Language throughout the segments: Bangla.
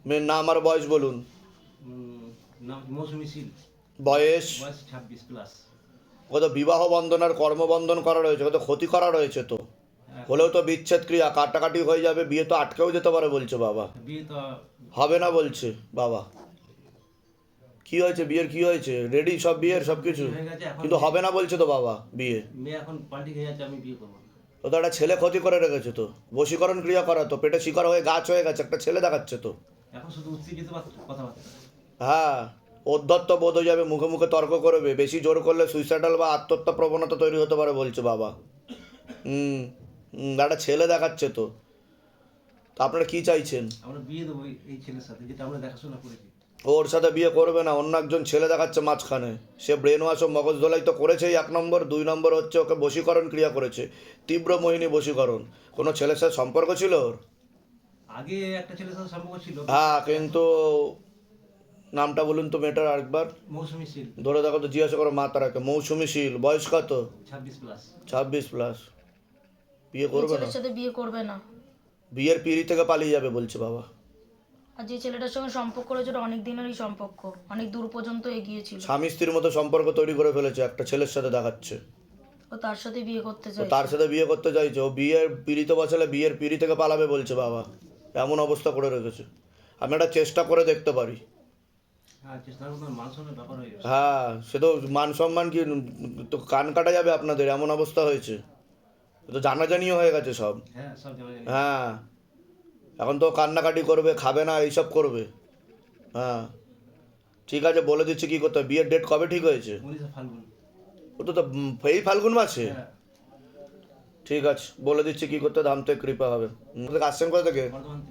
মেয়ের নাম আর বয়স বলুন। নাম মৌসুমী শীল। বয়স? বয়স 26+। কত বিবাহ বন্ধন আর কর্মবন্ধন করা রয়েছে, কত ক্ষতি করা রয়েছে তো। হলেও তো বিচ্ছেদ ক্রিয়া, কাটাকাটি হয়ে যাবে, বিয়ে তো আটকেও যেতে পারে বলছে বাবা। বিয়ে তো হবে না বলছে বাবা। কি হয়েছে, বিয়ের কি হয়েছে? রেডি সব, বিয়ের সব কিছু, হয়ে গেছে, এখন কিন্তু হবে না বলছে তো বাবা বিয়ে। মেয়ে এখন পাল্টি খেয়ে যাচ্ছে, আমি বিয়ে করবো না। ও তো একটা ছেলে ক্ষতি করে রেখেছে তো, বশীকরণ ক্রিয়া করা তো, পেটে শিকার হয়ে গাছ হয়ে গেছে, একটা ছেলে দেখাচ্ছে তো। এখন শুধু উত্তেজিত কথাবার্তা। হ্যাঁ, অধ্যত্ত বোধ হয়ে যাবে, মুখে মুখে তর্ক করবে, বেশি জোর করলে সুইসাইডাল বা আত্মহত্যা প্রবণতা তৈরি হতে পারে বলছে বাবা। হুম একটা ছেলে দেখাচ্ছে তো। তা আপনারা কি চাইছেন? আমরা বিয়ে দেবো এই ছেলের সাথে, যেটা আমরা দেখাশোনা করেছি। ওর সাথে বিয়ে করবে না, অন্য একজন ছেলে দেখাচ্ছে মাঝখানে। সে ব্রেন ওয়াশ ও মগজ ধোলাই তো করেছেই 1 নম্বর, 2 নম্বর হচ্ছে ওকে বশীকরণ ক্রিয়া করেছে, তীব্র মোহিনী বশীকরণ। কোনো ছেলের সাথে সম্পর্ক ছিল ওর? আগে একটা ছেলের সাথে সম্পর্ক ছিল। হ্যাঁ, কিন্তু নামটা বলুন তো মেয়েটার আরেকবার। মৌসুমী শীল। ধরে দেখো তো, জিজ্ঞাসা করো মা তারাকে। মৌসুমী শীল, বয়স কত? 26+। 26+। বিয়ে এই করবে না, ছেলের সাথে বিয়ে করবে না। বিয়ের পিড়ি থেকে পালিয়ে যাবে বলছে বাবা। আর যে ছেলেটার সঙ্গে সম্পর্ক রয়েছে ওটা অনেক দিনেরই সম্পর্ক, অনেক দূর পর্যন্ত এগিয়েছিল। স্বামী স্ত্রীর মতো সম্পর্ক তৈরি করে ফেলেছে, একটা ছেলের সাথে দেখাচ্ছে। ও তার সাথে বিয়ে করতে তো চায়। তার সাথে বিয়ে করতে চাইছে, ও বিয়ের পিড়িতে বসালে বিয়ের পিড়ি থেকে পালাবে বলছে বাবা। এমন অবস্থা করে রেখেছে। আমি একটা চেষ্টা করে দেখতে পারি। হ্যাঁ, চেষ্টার মতো মান সম্মানের ব্যাপার হয়ে গেছে। হ্যাঁ, সে তো মান সম্মান কি, তো কান কাটা যাবে আপনাদের, এমন অবস্থা হয়েছে। এ তো জানাজানিও হয়ে গেছে সব। হ্যাঁ, সব জানা জানি। হ্যাঁ, এখন তো কান্নাকাটি করবে, খাবে না, এইসব করবে। হ্যাঁ, ঠিক আছে, বলে দিচ্ছি কি করতে হবে। বিয়ের ডেট কবে ঠিক হয়েছে? 19 ফাল্গুন। ও তো এই ফাল্গুন মাসে? হ্যাঁ, ঠিক আছে, বলে দিচ্ছি কি করতে, ধাম থেকে কৃপা হবে। আসছেন কোথা থেকে?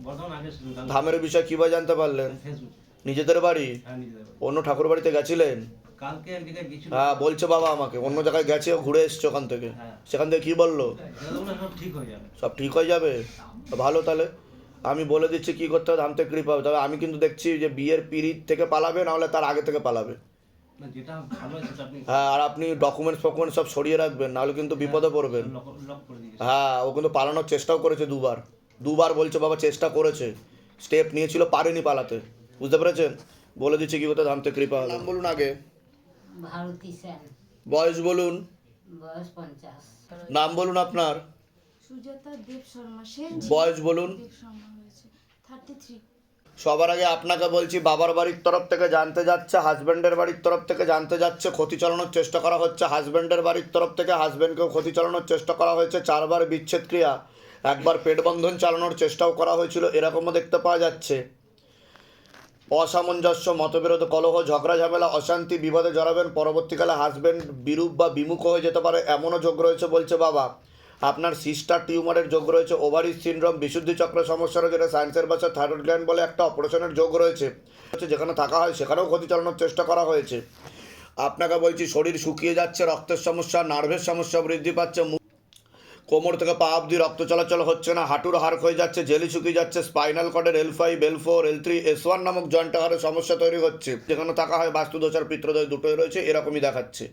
বর্ধমান আগে ছিল। ধামের বিষয় কীভাবে জানতে পারলেন? ফেসবুক। নিজেদের বাড়ি? হ্যাঁ, নিজেদের বাড়ি। অন্য ঠাকুর বাড়িতে গেছিলেন? কালকে এক জায়গায় গেছিল। হ্যাঁ, বলছে বাবা আমাকে অন্য জায়গায় গেছে, ও ঘুরে এসছে ওখান থেকে। হ্যাঁ। সেখান থেকে কি বললো? সব ঠিক হয়ে যাবে। সব ঠিক হয়ে যাবে? তো ভালো, তাহলে আমি বলে দিচ্ছি কি করতে হবে, ধাম থেকে কৃপা হবে। তবে আমি কিন্তু দেখছি যে বিয়ের পিড়িত থেকে পালাবে, নাহলে তার আগে থেকে পালাবে। না, যেটা ভালো আছে সেটা আপনি হ্যাঁ, আর আপনি ডকুমেন্টস ফকুমেন্টস সব সরিয়ে রাখবেন, নাহলে কিন্তু বিপদে পড়বেন। লক করে দিয়েছে। হ্যাঁ, ও কিন্তু পালানোর চেষ্টাও করেছে দুবার। দুবার বলছে বাবা চেষ্টা করেছে, স্টেপ নিয়েছিল, পারেনি পালাতে। বুঝতে পেরেছেন? বলে দিচ্ছি কি করতে, ধাম থেকে কৃপা হবে। নাম বলুন আগে। ভারতী সেন। বয়স বলুন। বয়স 50। নাম বলুন আপনার। সুজাতা দেব শর্মা। সেন। বয়স বলুন। দেব শর্মা হয়েছে 33। সবার আগে আপনাকে বলছি, বাবার বাড়ির তরফ থেকে জানতে যাচ্ছে, হাজব্যান্ডের বাড়ির তরফ থেকে জানতে যাচ্ছে, ক্ষতি চালানোর চেষ্টা করা হচ্ছে। হাজব্যান্ডের বাড়ির তরফ থেকে হাজব্যান্ডকেও ক্ষতি চালানোর চেষ্টা করা হয়েছে। 4বার বিচ্ছেদ ক্রিয়া, 1বার পেট বন্ধন চালানোর চেষ্টাও করা হয়েছিল, এরকমও দেখতে পাওয়া যাচ্ছে। অসামঞ্জস্য, মতবিরোধ, কলহ, ঝগড়া ঝামেলা, অশান্তি, বিবাদে জড়াবেন। পরবর্তীকালে হাজব্যান্ড বিরূপ বা বিমুখ হয়ে যেতে পারে, এমনও যোগ রয়েছে বলছে বাবা। আপনার সিস্টার টিউমারের যোগ রয়েছে, ওভারি সিনড্রোম, বিশুদ্ধি চক্রের সমস্যা রয়েছে, যেটা সায়েন্সের ভাষায় থাইরয়েড গ্ল্যান্ড বলে, একটা অপারেশনের যোগ রয়েছে। যেখানে থাকা হয় সেখানেও ক্ষতি চালানোর চেষ্টা করা হয়েছে। আপনাকে বলছি, শরীর শুকিয়ে যাচ্ছে, রক্তের সমস্যা, নার্ভের সমস্যা বৃদ্ধি পাচ্ছে, কোমর থেকে পা অবধি রক্ত চলাচল হচ্ছে না, হাঁটুর হাড় ক্ষয়ে যাচ্ছে, জেলি শুকিয়ে যাচ্ছে, spinal কর্ডের L5, L4, L3, S1 নামক জয়েন্ট হাড়ের সমস্যা তৈরি হচ্ছে। যেখানে থাকা হয় বাস্তুদোষ আর পিত্রদোষ দুটোই রয়েছে, এরকমই দেখাচ্ছে।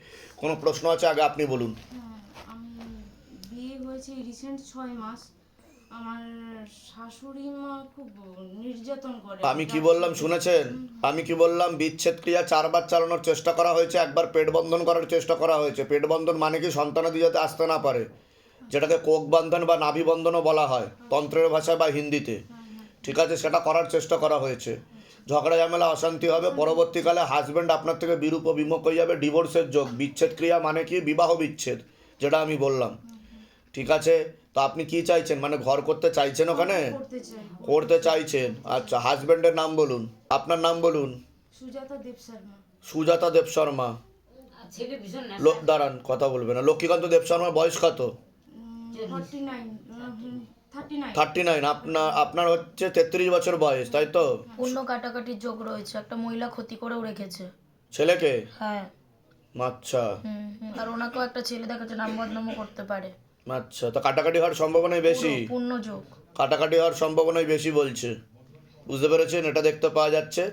কোনো প্রশ্ন আছে? আগে আপনি বলুন। হ্যাঁ, আমি বিয়ে হয়েছে রিসেন্ট 6 মাস। আমার শাশুড়ি মা খুব নির্যাতন করে। আমি কি বললাম শুনেছেন? আমি কি বললাম? বিচ্ছেদ ক্রিয়া 4বার চালানোর চেষ্টা করা হয়েছে, 1বার পেট বন্ধন করার চেষ্টা করা হয়েছে। পেট বন্ধন মানে কি, সন্তানাদি যাতে আসতে না পারে, যেটাকে কোক বন্ধন বা নাভি বন্ধনও বলা হয় তন্ত্রের ভাষায় বা হিন্দিতে। ঠিক আছে, সেটা করার চেষ্টা করা হয়েছে। ঝগড়া ঝামেলা, অশান্তি হবে, পরবর্তীকালে হাজব্যান্ড আপনার থেকে বিরূপ ও বিমুখ হয়ে যাবে, ডিভোর্সের যোগ। বিচ্ছেদ ক্রিয়া মানে কি, বিবাহ বিচ্ছেদ, যেটা আমি বললাম। ঠিক আছে, তো আপনি কি চাইছেন, মানে ঘর করতে চাইছেন ওখানে? করতে চাই। করতে চাইছেন, আচ্ছা। হাজব্যান্ডের নাম বলুন, আপনার নাম বলুন। সুজাতা দেব শর্মা। সুজাতা দেব শর্মা। আর ছেলে ভীষণ লোক দাঁড়ান, কথা বলবে না। লক্ষ্মীকান্ত দেব শর্মার বয়স কত? 39। 39। 39। আপনার হচ্ছে 33 বছর বয়স, তাই তো? পূর্ণ কাটাকাটির যোগ রয়েছে, একটা মহিলা ক্ষতি করেও রেখেছে। ছেলেকে? হ্যাঁ। আচ্ছা আর ওনাকেও একটা ছেলে দেখাচ্ছে, নাম বদনামও করতে পারে। আচ্ছা, তো কাটাকাটি হওয়ার সম্ভাবনাই বেশি। পূর্ণ যোগ। কাটাকাটি হওয়ার সম্ভাবনাই বেশি বলছে। বুঝতে পেরেছেন? এটা দেখতে পাওয়া যাচ্ছে।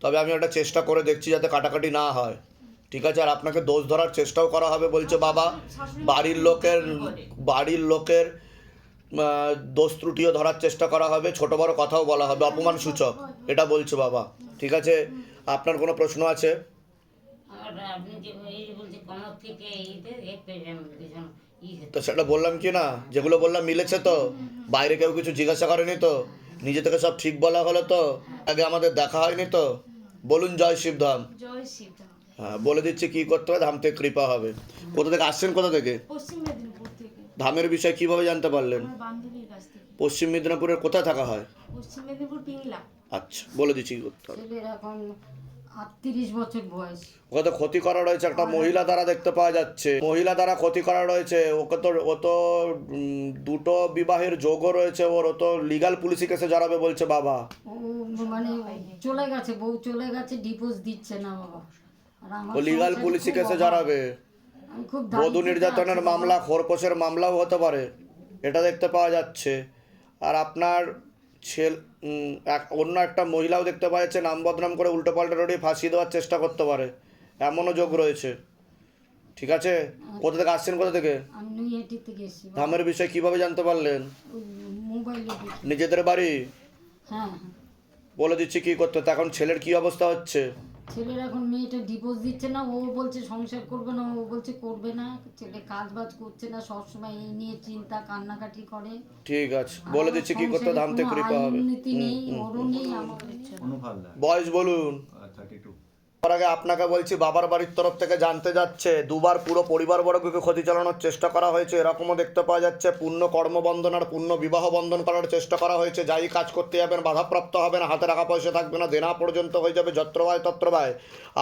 তবে আমি একটা চেষ্টা করে দেখছি যাতে কাটাকাটি না হয়। ঠিক আছে, আর আপনাকে দোষ ধরার চেষ্টাও করা হবে বলছে বাবা। বাড়ির লোকের দোষ ত্রুটিও ধরার চেষ্টা করা হবে, ছোট বড় কথাও বলা হবে, অপমান সূচক, এটা বলছে বাবা। ঠিক আছে, আপনার কোনো প্রশ্ন আছে? আর আপনি যে এই যে বলছে কমর থেকে এইতে ভীষণ তো সেটা বললাম কি না, যেগুলো বললাম মিলেছে তো? বাইরে কেউ কিছু জিজ্ঞাসা করেনি তো? নিজে থেকে সব ঠিক বলা হলো তো? আগে আমাদের দেখা হয়নি তো? বলুন জয় শিবধাম। জয় শিবধাম। হ্যাঁ, বলে দিচ্ছি কি করতে হবে, ধাম থেকে কৃপা হবে। কোথা থেকে আসছেন, কোথা থেকে? পশ্চিম মেদিনীপুর থেকে, ধামের বিষয়ে কিভাবে জানতে পারলেন? আমার বান্ধবীর কাছ থেকে। পশ্চিম মেদিনীপুরের কোথায় থাকা হয়? পশ্চিম মেদিনীপুর পিংলা। আচ্ছা, বলে দিচ্ছি কি করতে হবে। ছেলের এখন 38 বছর বয়স। ওকে তো ক্ষতি করা রয়েছে, একটা মহিলা দ্বারা দেখতে পাওয়া যাচ্ছে, মহিলা দ্বারা ক্ষতি করা রয়েছে। ওকে তো ও তো দুটো বিবাহের যোগও রয়েছে ওর, ও তো লিগাল পুলিশি কেসে জড়াবে বলছে বাবা। ও মানে চলে গেছে, বউ চলে গেছে, ডিভোর্স দিচ্ছে না বাবা। আর আমার ও লিগাল সংসারে পুলিশি খুব কেসে অভাব। জড়াবে। আমি খুব বধূ দারিদ্রতে নির্যাতনের আছি বাবা। মামলা, খোরপোশের মামলাও হতে পারে, এটা দেখতে পাওয়া যাচ্ছে। আর আপনার অন্য একটা মহিলাও দেখতে পাওয়া যাচ্ছে, নাম বদনাম করে উল্টোপাল্টা রোডে ফাঁসিয়ে দেওয়ার চেষ্টা করতে পারে, এমনও যোগ রয়েছে। ঠিক আছে, কোথা থেকে আসছেন, কোথা থেকে? আমি নৈহাটি থেকে এসেছি বাবা। ধামের বিষয়ে কিভাবে জানতে পারলেন? ওই মোবাইলে দেখি। নিজেদের বাড়ি? হ্যাঁ, বলে দিচ্ছি কি করতে হবে। এখন ছেলের কি অবস্থা হচ্ছে? ছেলের এখন মেয়েটা ডিভোর্স দিচ্ছে না, ও বলছে সংসার করবে না, ও বলছে করবে না। ছেলে কাজ বাজ করছে না, সবসময় এই নিয়ে চিন্তা, কান্নাকাটি করে। ঠিক আছে, বলে দিচ্ছি কি করতে হবে, ধাম থেকে কৃপা হবে। নীতি নেই, ওরও নেই, আমারও নেই। অনুফালদার বয়স বলুন। 32। তার আগে আপনাকে বলছি, বাবার বাড়ির তরফ থেকে জানতে যাচ্ছে, দুবার পুরো পরিবারবর্গকে ক্ষতি চালানোর চেষ্টা করা হয়েছে, এরকমও দেখতে পাওয়া যাচ্ছে। পূর্ণ কর্মবন্ধন আর পূর্ণ বিবাহ বন্ধন করার চেষ্টা করা হয়েছে। যাই কাজ করতে যাবেন বাধাপ্রাপ্ত হবে না, হাতে টাকা পয়সা থাকবে না, দেনা পর্যন্ত হয়ে যাবে, যত্রবায় তত্রবায়,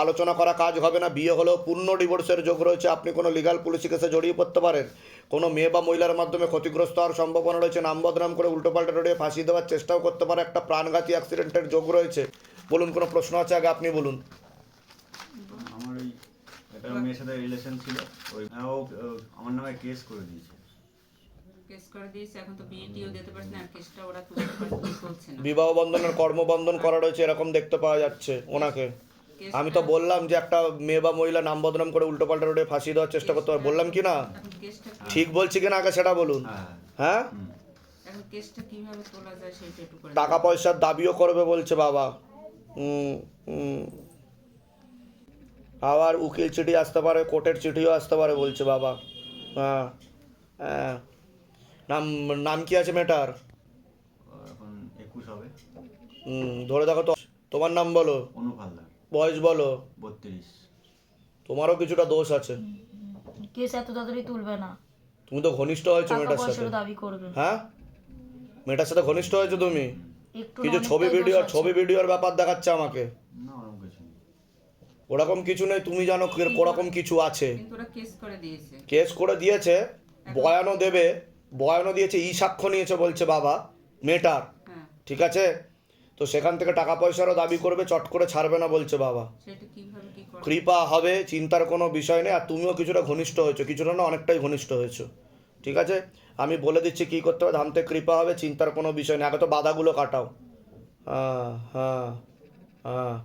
আলোচনা করা কাজ হবে না। বিয়ে হলেও পূর্ণ ডিভোর্সের যোগ রয়েছে। আপনি কোনো লিগাল পুলিশি কেসে জড়িয়ে পড়তে পারেন, কোনো মেয়ে বা মহিলার মাধ্যমে ক্ষতিগ্রস্ত হওয়ার সম্ভাবনা রয়েছে, নাম বদনাম করে উল্টোপাল্টা রোডে ফাঁসি দেওয়ার চেষ্টাও করতে পারে, একটা প্রাণঘাতী অ্যাক্সিডেন্টের যোগ রয়েছে। বলুন, কোনো প্রশ্ন আছে? আগে আপনি বলুন। আমার ওই একটা মেয়ের সাথে রিলেশন ছিল, ওই ও আমার নামে কেস করে দিয়েছে। কেস করে দিয়েছে, এখন তো বিয়েটিও দিতে পারছে না, আর কেসটা ওরা তুলছে না। বিবাহ বন্ধনের কর্মবন্ধন করা রয়েছে, এরকম দেখতে পাওয়া যাচ্ছে ওনাকে। আমি তো বললাম যে একটা মেয়ে বা মহিলা নাম বদনাম করে উল্টোপাল্টা রোডে ফাঁসি দেওয়ার চেষ্টা করতে পারে, বললাম কি না? এখন কেসটা ঠিক বলছি কিনা আগে সেটা বলুন। হ্যাঁ, হ্যাঁ, এখন কেসটা কিভাবে তোলা যায় সেটা একটু করে টাকা পয়সার দাবিও করবে বলছে বাবা। হুম হুম। আবার উকিল চিঠি আসতে পারে, কোর্টের চিঠিও আসতে পারে বলছে বাবা। হ্যাঁ হ্যাঁ। নাম নাম কি আছে মেয়েটার? ও এখন 21 হবে। ধরে দেখো তো, তোমার নাম বলো, অনুফালদার, বয়স বলো। 32। তোমারও কিছুটা দোষ আছে, কেস এত তাড়াতাড়ি তুলবে না, তুমি তো ঘনিষ্ঠ হয়েছো টাকা মেয়েটার সাথে। পয়সারও দাবি করবে। হ্যাঁ, মেয়েটার সাথে ঘনিষ্ঠ হয়েছো তুমি। একটু কিছু না, ছবি অনেকটাই ভিডিও দোষ আছে। ছবি ভিডিওর ব্যাপার দেখাচ্ছে আমাকে। না, ওরকম কিছু নেই। ওরকম কিছু নেই, তুমি জানো ওরকম কিছু আছে। কিন্তু ওরা কেস করে দিয়েছে। কেস করে দিয়েছে, বয়ানও দেবে, বয়ানও দিয়েছে, ই সাক্ষ্য নিয়েছে বলছে বাবা মেয়েটার। হ্যাঁ, ঠিক আছে, তো সেখান থেকে টাকা পয়সারও দাবি করবে, চট করে ছাড়বে না বলছে বাবা। সেটা কিভাবে কি করে? কৃপা হবে, চিন্তার কোনো বিষয় নেই। আর তুমিও কিছুটা ঘনিষ্ঠ হয়েছো, কিছুটা না অনেকটাই ঘনিষ্ঠ হয়েছো। ঠিক আছে, আমি বলে দিচ্ছি কী করতে হবে, ধাম থেকে কৃপা হবে, চিন্তার কোনো বিষয় নেই। আগে তো বাধাগুলো কাটাও। হ্যাঁ হ্যাঁ হ্যাঁ।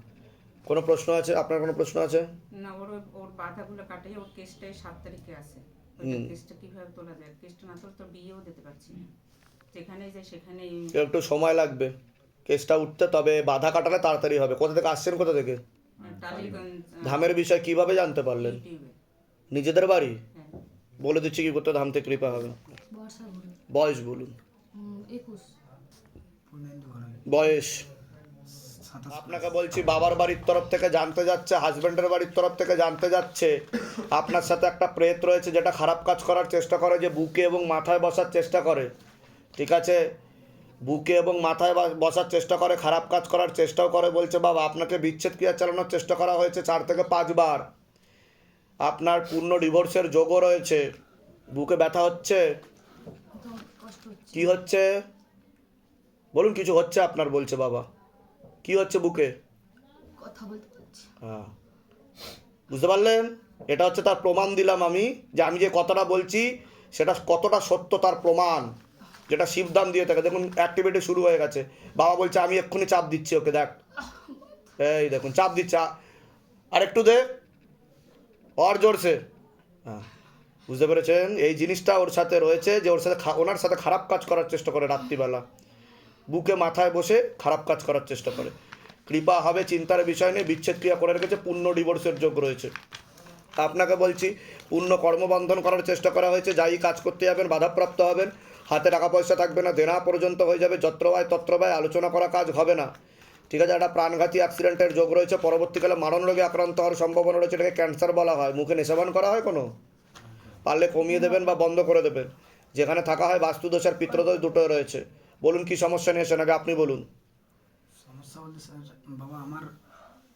কোনো প্রশ্ন আছে? আপনার কোনো প্রশ্ন আছে? না, ওর বাধাগুলো কাটিয়ে ওর কেসটাই 7 তারিখে আছে। কেসটা কিভাবে তোলা যায়? কেসটা না তোলা তো বিয়েও দিতে পারছি না, যেখানেই যাই সেখানেই একটু সময় লাগবে কেসটা উঠতে, তবে বাধা কাটালে তাড়াতাড়ি হবে। কোথা থেকে আসছেন, কোথা থেকে? টালিগঞ্জ ধামের বিষয় কিভাবে জানতে পারলেন? ইউটিউবে। নিজেদের বাড়ি? হ্যাঁ, বলে দিচ্ছি কি করতে, ধাম থেকে কৃপা হবে। বর্ষা বলে। বয়স বলুন। 21। বয়স? আপনাকে বলছি, বাবার বাড়ির তরফ থেকে জানতে যাচ্ছে, হাজব্যান্ডের বাড়ির তরফ থেকে জানতে যাচ্ছে, আপনার সাথে একটা প্রেত রয়েছে যেটা খারাপ কাজ করার চেষ্টা করে, যে বুকে এবং মাথায় বসার চেষ্টা করে। ঠিক আছে, বুকে এবং মাথায় বসার চেষ্টা করে, খারাপ কাজ করার চেষ্টাও করে বলছে বাবা। আপনাকে বিচ্ছেদ ক্রিয়া চালানোর চেষ্টা করা হয়েছে 4 থেকে 5 বার। আপনার পূর্ণ ডিভোর্সের যোগও রয়েছে। বুকে ব্যথা হচ্ছে? কষ্ট হচ্ছে। কি হচ্ছে বলুন? কিছু হচ্ছে আপনার বলছে বাবা। কি হচ্ছে বুকে? কথা বলতে পারছি। হ্যাঁ, বুঝতে পারলেন? এটা হচ্ছে তার প্রমাণ দিলাম আমি, যে আমি যে কথাটা বলছি সেটা কতটা সত্য তার প্রমাণ, যেটা শিবধাম দিয়ে থাকে। দেখুন অ্যাক্টিভিটি শুরু হয়ে গেছে। বাবা বলছে আমি এক্ষুনি চাপ দিচ্ছি ওকে, দেখ এই দেখুন চাপ দিচ্ছে। আর একটু দে, আর জোরসে। হ্যাঁ বুঝতে পেরেছেন? এই জিনিসটা ওর সাথে রয়েছে যে ওর সাথে ওনার সাথে খারাপ কাজ করার চেষ্টা করে, রাত্রিবেলা বুকে মাথায় বসে খারাপ কাজ করার চেষ্টা করে। কৃপা হবে, চিন্তার বিষয় নেই, বিচ্ছেদ ক্রিয়া করে রেখেছে, পূর্ণ ডিভোর্সের যোগ রয়েছে। আপনাকে বলছি পূর্ণ কর্মবন্ধন করার চেষ্টা করা হয়েছে, যাই কাজ করতে যাবেন বাধাপ্রাপ্ত হবেন, হাতে টাকা পয়সা থাকবে না, দেনা পর্যন্ত হয়ে যাবে, যত্রবায় তত্রবায় আলোচনা করা কাজ হবে না, ঠিক আছে? একটা প্রাণঘাতী অ্যাক্সিডেন্টের যোগ রয়েছে, পরবর্তীকালে মারণ রোগে আক্রান্ত হওয়ার সম্ভাবনা রয়েছে, এটাকে ক্যান্সার বলা হয়। মুখে নেশাবান করা হয় কোনো? পারলে কমিয়ে দেবেন বা বন্ধ করে দেবেন। যেখানে থাকা হয় বাস্তুদোষ আর পিতৃদোষ দুটো রয়েছে। বলুন কি সমস্যা নিয়ে এসেছেন, আগে আপনি বলুন। সমস্যা বলতে স্যার বাবা আমার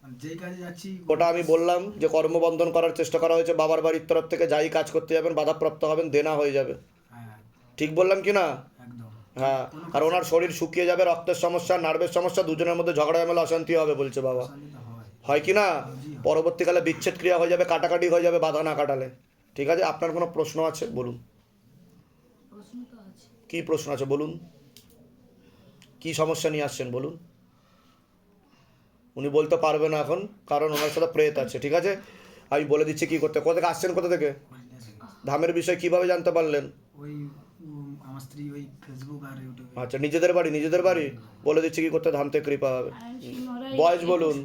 মানে যেই কাজে যাচ্ছি ওটা আমি বললাম যে কর্মবন্ধন করার চেষ্টা করা হয়েছে, বাবার বাড়ির তরফ থেকে যাই কাজ করতে যাবেন বাধাপ্রাপ্ত হবেন, দেনা হয়ে যাবে। হ্যাঁ ঠিক বললাম কি না? একদম হ্যাঁ। আর ওনার শরীর শুকিয়ে যাবে, রক্তের সমস্যা, নার্ভের সমস্যা, দুজনের মধ্যে ঝগড়া ঝামেলা অশান্তি হবে বলছে বাবা। অশান্তি তো হয়। হয় কি না? পরবর্তীকালে বিচ্ছেদ ক্রিয়া হয়ে যাবে, কাটাকাটি হয়ে যাবে বাধা না কাটালে। ঠিক আছে, আপনার কোনো প্রশ্ন আছে বলুন। প্রশ্ন তো আছে। কি প্রশ্ন আছে বলুন, কি সমস্যা নিয়ে আসছেন বলুন। উনি বলতে পারবে না এখন, কারণ ওনার সাথে প্রেত আছে। ঠিক আছে, আমি বলে দিচ্ছি কি করতে। কোথা থেকে আসছেন, কোথা থেকে? ধামের বিষয় কিভাবে জানতে পারলেন? ওই আমার স্ত্রী ওই ফেসবুক আর ইউটিউবে। আচ্ছা, নিজেদের বাড়ি, নিজেদের বাড়ি। বলে দিচ্ছি কি করতে, ধাম থেকে কৃপা হবে। বয়স বলুন।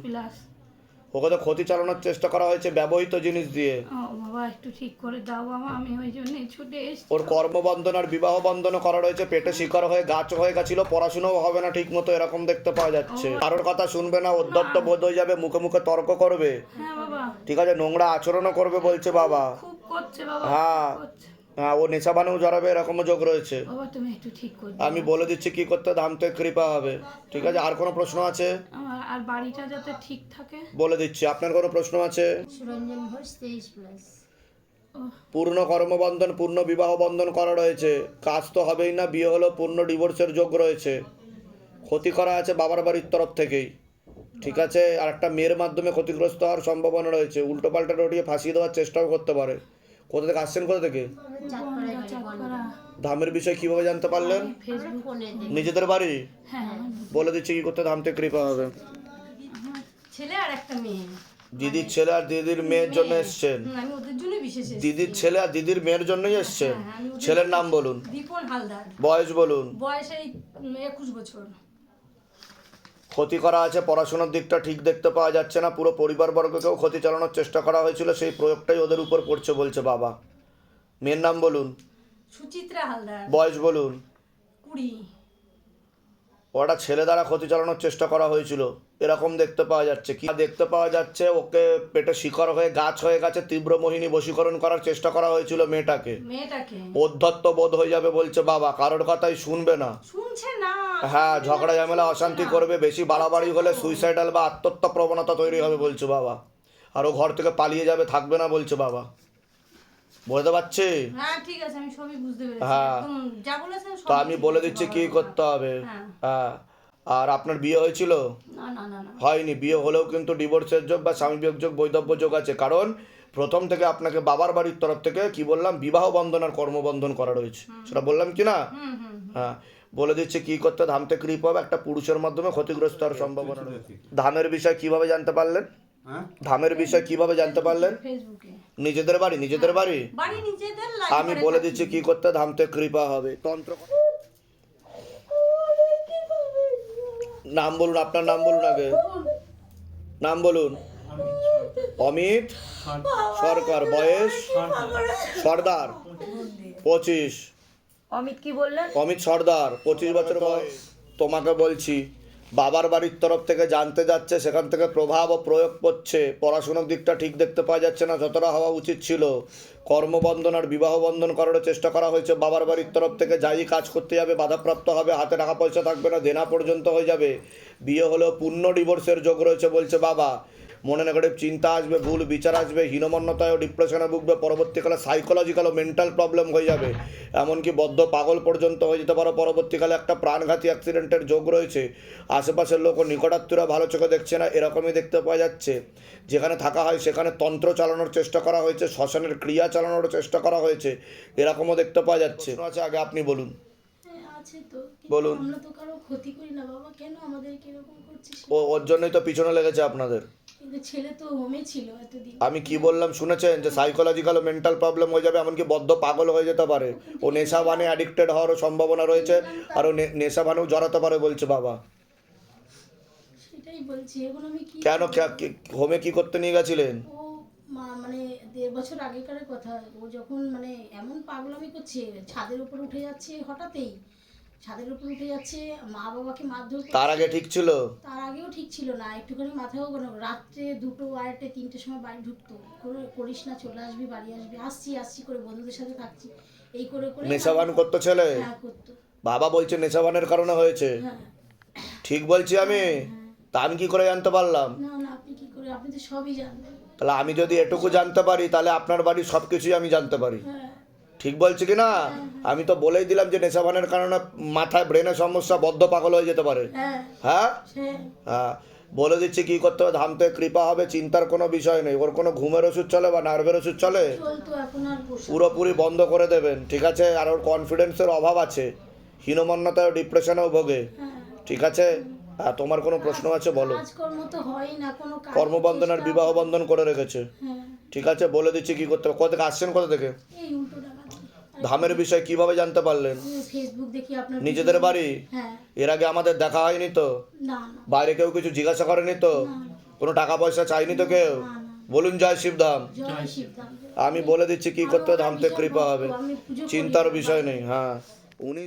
ওকে তো ক্ষতি চালানোর চেষ্টা করা হয়েছে ব্যবহৃত জিনিস দিয়ে। বাবা একটু ঠিক করে দাও বাবা, আমি ওই জন্য ছুটে এসেছি। ওর কর্মবন্ধন আর বিবাহ বন্ধনও করা রয়েছে, পেটে শিকার হয়ে গাছ হয়ে গেছিল, পড়াশোনাও হবে না ঠিক মতো, এরকম দেখতে পাওয়া যাচ্ছে। কারোর কথা শুনবে না, উদ্ধত্ত বোধ হয়ে যাবে, মুখে মুখে তর্ক করবে, হ্যাঁ বাবা, ঠিক আছে? নোংরা আচরণও করবে বলছে বাবা। খুব করছে বাবা, হ্যাঁ খুব করছে। হ্যাঁ, ও নেশাবানেও জড়াবে, এরকমও যোগ রয়েছে। বাবা তুমি একটু ঠিক করে আমি বলে দিচ্ছি কি করতে, ধাম থেকে কৃপা হবে। ঠিক আছে, আর কোনো প্রশ্ন আছে? আর বাড়িটা যাতে ঠিক থাকে। বলে দিচ্ছি, আপনার কোনো প্রশ্ন আছে? সুরঞ্জন ঘোষ 23+। পূর্ণ কর্মবন্ধন, পূর্ণ বিবাহ বন্ধন করা রয়েছে, কাজ তো হবেই না, বিয়ে হলো, পূর্ণ ডিভোর্সের যোগ রয়েছে, ক্ষতি করা আছে বাবার বাড়ির তরফ থেকেই। ঠিক আছে, আর একটা মেয়ের মাধ্যমে ক্ষতিগ্রস্ত হওয়ার সম্ভাবনা রয়েছে, উল্টো পাল্টা রটিয়ে ফাঁসিয়ে দেওয়ার চেষ্টাও করতে পারে। কোথা থেকে আসছেন, কোথা থেকে? ধামের বিষয় কিভাবে জানতে পারলেন? নিজেদের বাড়ি। বলে দিচ্ছি কি করতে, ধাম থেকে কৃপা হবে। ছেলে আর একটা মেয়ে, দিদির ছেলে আর দিদির মেয়ের জন্য এসছেন। আমি ওদের জন্য বিশেষ এসেছি। দিদির ছেলে আর দিদির মেয়ের জন্যই এসছেন। ছেলের নাম বলুন। দীপন হালদার, বয়স বলুন। বয়স এই 21 বছর। ক্ষতি করা আছে, পড়াশোনার দিকটা ঠিক দেখতে পাওয়া যাচ্ছে না, পুরো পরিবারবর্গকেও ক্ষতি চালানোর চেষ্টা করা হয়েছিল, সেই প্রয়োগটাই ওদের উপর পড়ছে বলছে বাবা। মেয়ের নাম বলুন। সুচিত্রা হালদার, বয়স বলুন। 20। ওটা ছেলে দ্বারা ক্ষতি চালানোর চেষ্টা করা হয়েছিল, এরকম দেখতে পাওয়া যাচ্ছে। কি দেখতে পাওয়া যাচ্ছে, ওকে পেটে শিকড় হয়ে গাছ হয়ে গেছে, তীব্র মোহিনী বশীকরণ করার চেষ্টা করা হয়েছিল মেয়েটাকে। অধ্যত্ত বোধ হয়ে যাবে বলছে বাবা, কারোর কথাই শুনবে না, শুনছে না। হ্যাঁ, ঝগড়া ঝামেলা অশান্তি করবে, বেশি বাড়াবাড়ি হলে সুইসাইডাল বা আত্মহত্যা প্রবণতা তৈরি হবে বলছে বাবা। আর ও ঘর থেকে পালিয়ে যাবে, থাকবে না বলছে বাবা। বুঝতে পারছি? হ্যাঁ ঠিক আছে, আমি সবই বুঝতে পেরেছি। হ্যাঁ। একদম যা বলেছেন সব। তো আমি বলে দিচ্ছি কি করতে হবে। হ্যাঁ। আর আপনার বিয়ে হয়েছিল? না না না না হয়নি। বিয়ে হলেও কিন্তু ডিভোর্সের যোগ বা স্বামী বিয়োগ যোগ, বৈধব্য যোগ আছে, কারণ প্রথম থেকে আপনাকে বাবার বাড়ির তরফ থেকে কি বললাম, বিবাহ বন্ধন আর কর্মবন্ধন করা রয়েছে, সেটা বললাম কি না? হ্যাঁ, বলে দিচ্ছি কি করতে, ধাম থেকে কৃপা হবে, একটা পুরুষের মাধ্যমে ক্ষতিগ্রস্ত হওয়ার সম্ভাবনা রয়েছে। ধামের বিষয় কিভাবে জানতে পারলেন? ধামের বিষয় কিভাবে জানতে পারলেন? ফেসবুকে। নিজেদের বাড়ি, নিজেদের বাড়ি। বাড়ি নিজেদের আমি বলে দিচ্ছি কি করতে, ধাম থেকে কৃপা হবে। তন্ত্র নাম বলুন, আপনার নাম বলুন আগে, নাম বলুন। অমিত সরকার, বয়স? সর্দার, 25। অমিত কি বললেন? অমিত সর্দার, 25 বছর বয়স। তোমাকে বলছি, বাবার বাড়ির তরফ থেকে জানতে যাচ্ছে, সেখান থেকে প্রভাব ও প্রয়োগ করছে, পড়াশোনার দিকটা ঠিক দেখতে পাওয়া যাচ্ছে না, যতটা হওয়া উচিত ছিল। কর্মবন্ধন আর বিবাহ বন্ধন করার চেষ্টা করা হয়েছে বাবার বাড়ির তরফ থেকে, যাই কাজ করতে যাবে বাধাপ্রাপ্ত হবে, হাতে টাকা পয়সা থাকবে না, দেনা পর্যন্ত হয়ে যাবে, বিয়ে হলেও পূর্ণ ডিভোর্সের যোগ রয়েছে বলছে বাবা। মনে নেগেটিভ চিন্তা আসবে, ভুল বিচার আসবে, হীনমন্যতায় ও ডিপ্রেশনে ভুগবে, পরবর্তীকালে সাইকোলজিক্যাল ও মেন্টাল প্রবলেম হয়ে যাবে, এমনকি বদ্ধ পাগল পর্যন্ত হয়ে যেতে পারো। পরবর্তীকালে একটা প্রাণঘাতী অ্যাক্সিডেন্টের যোগ রয়েছে, আশেপাশের লোক ও নিকটাত্মীয়রা ভালো চোখে দেখছে না, এরকমই দেখতে পাওয়া যাচ্ছে। যেখানে থাকা হয় সেখানে তন্ত্র চালানোর চেষ্টা করা হয়েছে, শ্মশানের ক্রিয়া চালানোর চেষ্টা করা হয়েছে, এরকমও দেখতে পাওয়া যাচ্ছে। আচ্ছা, আগে আপনি বলুন। আছে তো, বলুন। আমরা তো কারো ক্ষতি করি না বাবা, কেন আমাদেরকে এরকম করছিস? ওর জন্যই তো পিছনে লেগেছে আপনাদের। কিন্তু ওই ছেলে তো হোমে ছিল এতদিন। আমি কি বললাম শুনেছেন, যে সাইকোলজিক্যাল ও মেন্টাল প্রবলেম হয়ে যাবে, এমনকি বদ্ধ পাগল হয়ে যেতে পারে। ও নেশা বানে অ্যাডিক্টেড হওয়ারও সম্ভাবনা রয়েছে, আর ও নেশা বানেও জড়াতে পারে বলছে বাবা। সেটাই বলছি, এখন আমি কি কেন হোমে কি করতে নিয়ে গেছিলেন? ও মানে 1.5 বছর আগেকার কথা। ও যখন মানে এমন পাগলামি করছে, ছাদের উপর উঠে যাচ্ছে, হঠাৎই ছাদের উপর উঠে যাচ্ছে, মা বাবাকে মারধর করছে। তার আগে ঠিক ছিল? তার আগেও ঠিক ছিল না, একটুখানি মাথাও কোনো রাত্রে 2টো, 2:30, 3টের সময় বাড়ি ঢুকতো। করিস না, চলে আসবি, বাড়ি আসবি, আসছি করে বন্ধুদের সাথে থাকছি, এই করে করে নেশাবান করতো ছেলে? হ্যাঁ করতো। বাবা বলছে নেশাবানের কারণে হয়েছে। হ্যাঁ ঠিক বলছি আমি? তা আমি কি করে জানতে পারলাম? না না, আপনি কি করে, আপনি তো সবই জানবেন। তাহলে আমি যদি এটুকু জানতে পারি, তাহলে আপনার বাড়ির সব কিছুই আমি জানতে পারি। হ্যাঁ ঠিক বলছি কি না? আমি তো বলেই দিলাম যে নেশাবানের কারণে মাথায় ব্রেনের সমস্যা, বদ্ধ পাগল হয়ে যেতে পারে। হ্যাঁ হ্যাঁ হ্যাঁ হ্যাঁ, বলে দিচ্ছি কি করতে হবে। ধাম থেকে কৃপা হবে, চিন্তার কোনো বিষয় নেই। ওর কোনো ঘুমের ওষুধ চলে বা নার্ভের ওষুধ চলে? চলতো, এখন আর বসে পুরোপুরি বন্ধ করে দেবেন, ঠিক আছে? আর ওর কনফিডেন্সের অভাব আছে, হীনমন্যতায় ডিপ্রেশনেও ভোগে, হ্যাঁ। ঠিক আছে? তোমার কোনো প্রশ্ন আছে বলো। কাজকর্ম তো হয় না, কোনো কাজ কর্মবন্ধন আর বিবাহ বন্ধন করে রেখেছে, হ্যাঁ ঠিক আছে? বলে দিচ্ছি কি করতে হবে। কোথা থেকে আসছেন, কোথা থেকে? এই উল্টো টাকা ধামের বিষয় কিভাবে জানতে পারলেন? ফেসবুক দেখি আপনার নিজেদের বাড়ি? হ্যাঁ। এর আগে আমাদের দেখা হয়নি তো? না না বাইরে কেউ কিছু জিজ্ঞাসা করেনি তো? কোনো টাকা পয়সা চাইনি তো কেউ? বলুন জয় শিবধাম। জয় শিবধাম। আমি বলে দিচ্ছি কি করতে হবে, ধাম থেকে কৃপা হবে, চিন্তার বিষয় নেই। হ্যাঁ, উনি